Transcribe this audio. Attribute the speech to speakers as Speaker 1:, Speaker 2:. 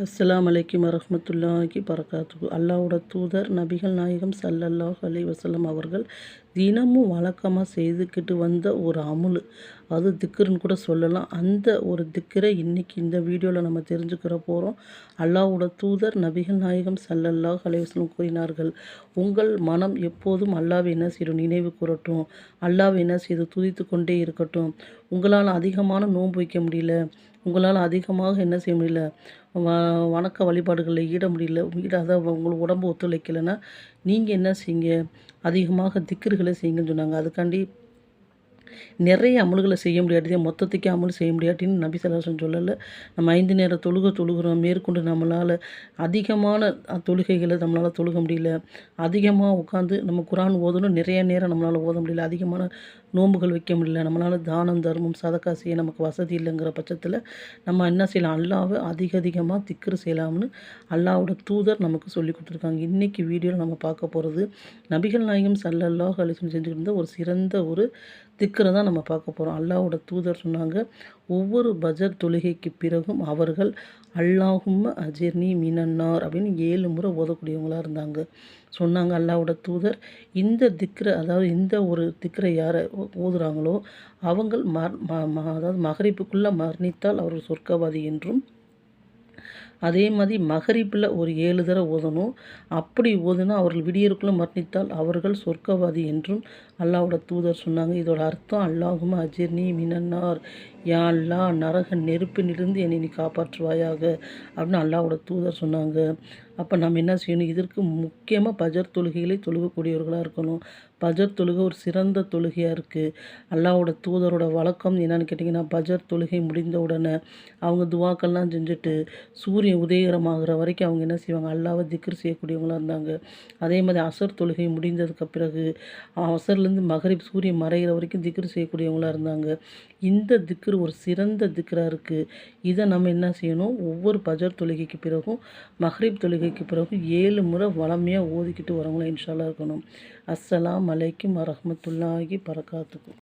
Speaker 1: அஸ்ஸலாமு அலைக்கும் வரஹ்மத்துல்லாஹி பரக்காத்துஹு. அல்லாஹ்வோட தூதர் நபிகள் நாயகம் ஸல்லல்லாஹு அலைஹி வஸல்லம் அவர்கள் தினமும் வழக்கமாக செய்துக்கிட்டு வந்த ஒரு அமுல், அது திக்ருன்னு கூட சொல்லலாம். அந்த ஒரு திக்ரை இன்றைக்கி இந்த வீடியோவில் நம்ம தெரிஞ்சுக்கிற போகிறோம். அல்லாஹ்வோட தூதர் நபிகள் நாயகம் ஸல்லல்லாஹு அலைஹி வஸல்லம் கூறினார்கள், உங்கள் மனம் எப்போதும் அல்லாஹ்வை என்ன செய்யணும், நினைவு கூறட்டும். அல்லாஹ்வை என்ன செய்து துதித்து கொண்டே இருக்கட்டும். உங்களால் அதிகமான நோன்பு வைக்க முடியல, உங்களால் அதிகமாக என்ன செய்ய முடியல, வணக்க வழிபாடுகளில் ஈட முடியல, அதாவது உங்களுக்கு உடம்பு ஒத்துழைக்கலைன்னா நீங்கள் என்ன செய்யுங்க, அதிகமாக திக்ருகளை செய்யுங்கன்னு சொன்னாங்க. அதுக்காண்டி நிறைய அமல்களை செய்ய முடியாட்டி, மொத்தத்துக்கே அமல் செய்ய முடியாட்டின்னு நபி ஸல்லல்லாஹு அலைஹி வஸல்லம் சொல்லலை. நம்ம 5 நேர தொழுகிறோம், மேற்கொண்டு நம்மளால் அதிகமான தொழுகைகளை நம்மளால் தொழுக முடியல, அதிகமாக உட்காந்து நம்ம குரான் ஓதணும், நிறைய நேரம் நம்மளால் ஓத முடியல, அதிகமான நோன்புகள் வைக்க முடியல, நம்மளால் தானம் தர்மம் சதக்கா செய்ய நமக்கு வசதி இல்லைங்கிற பட்சத்தில் நம்ம என்ன செய்யலாம், அல்லாஹ்வை அதிகமாக திக்ரு செய்யலாம்னு அல்லாஹ்வோட தூதர் நமக்கு சொல்லி கொடுத்துருக்காங்க. இன்றைக்கி வீடியோவில் நம்ம பார்க்க போகிறது நபிகள் நாயகம் ஸல்லல்லாஹு அலைஹி வஸல்லம் செஞ்சுக்கிட்டு இருந்த ஒரு சிறந்த ஒரு திக்ரை தான் நம்ம பார்க்க போகிறோம். அல்லாஹ்வோட தூதர் சொன்னாங்க, ஒவ்வொரு பஜர் தொழுகைக்கு பிறகும் அவர்கள் அல்லாஹும்ம அஜிர்னி மினன்னார் அப்படின்னு 7 முறை ஓதக்கூடியவங்களாக இருந்தாங்க சொன்னாங்க அல்லாஹ்வோட தூதர். இந்த திக்ரை, அதாவது இந்த ஒரு திக்ரை யாரை ஓதுறாங்களோ அவங்கள் அதாவது மகரிப்புக்குள்ளே மரணித்தால் அவர்கள் சொர்க்கவாதி என்றும், அதே மாதிரி மகரிப்பில் ஒரு 7 தடவை ஓதணும். அப்படி ஓதுனா அவர்கள் விடியற்குள்ளே மரணித்தால் அவர்கள் சொர்க்கவாதி என்றும் அல்லாஹ்வோட தூதர் சொன்னாங்க. இதோட அர்த்தம், அல்லாஹும்ம அஜிர்னி மினன்னார், யா அல்லாஹ் நரக நெருப்பிலிருந்து என்னை நீ காப்பாற்றுவாயாக அப்படின்னு அல்லாஹ்வோட தூதர் சொன்னாங்க. அப்போ நம்ம என்ன செய்யணும், இதற்கு முக்கியமாக பஜர் தொழுகைகளை தொழுகக்கூடியவர்களாக இருக்கணும். பஜர் தொழுகை ஒரு சிறந்த தொழுகையாக இருக்குது. அல்லாஹ்வோட தூதரோட வழக்கம் என்னென்னு கேட்டிங்கன்னா, பஜர் தொழுகை முடிந்த உடனே அவங்க துவாக்கள்லாம் செஞ்சுட்டு சூரியன் உதயகரமாகிற வரைக்கும் அவங்க என்ன செய்வாங்க, அல்லாஹ்வை திக்ர் செய்யக்கூடியவங்களாக இருந்தாங்க. அதே மாதிரி அசர் தொழுகை முடிந்ததுக்கு பிறகு அசர்லேருந்து மகரிப் சூரியன் மறைகிற வரைக்கும் திக்ர் செய்யக்கூடியவங்களாக இருந்தாங்க. இந்த திக்ர் ஒரு சிறந்த திக்ராக இருக்குது. இதை நம்ம என்ன செய்யணும், ஒவ்வொரு பஜர் தொழுகைக்கு பிறகும் மகரிப் தொழுகைக்கு பிறகும் 7 முறை வளமையாக ஓதிக்கிட்டு வரவங்களாம் இன்ஷா அல்லாஹ் இருக்கணும். அஸ்ஸலாமு அலைக்கும் வரஹ்மத்துல்லாஹி பரக்காத்துஹு.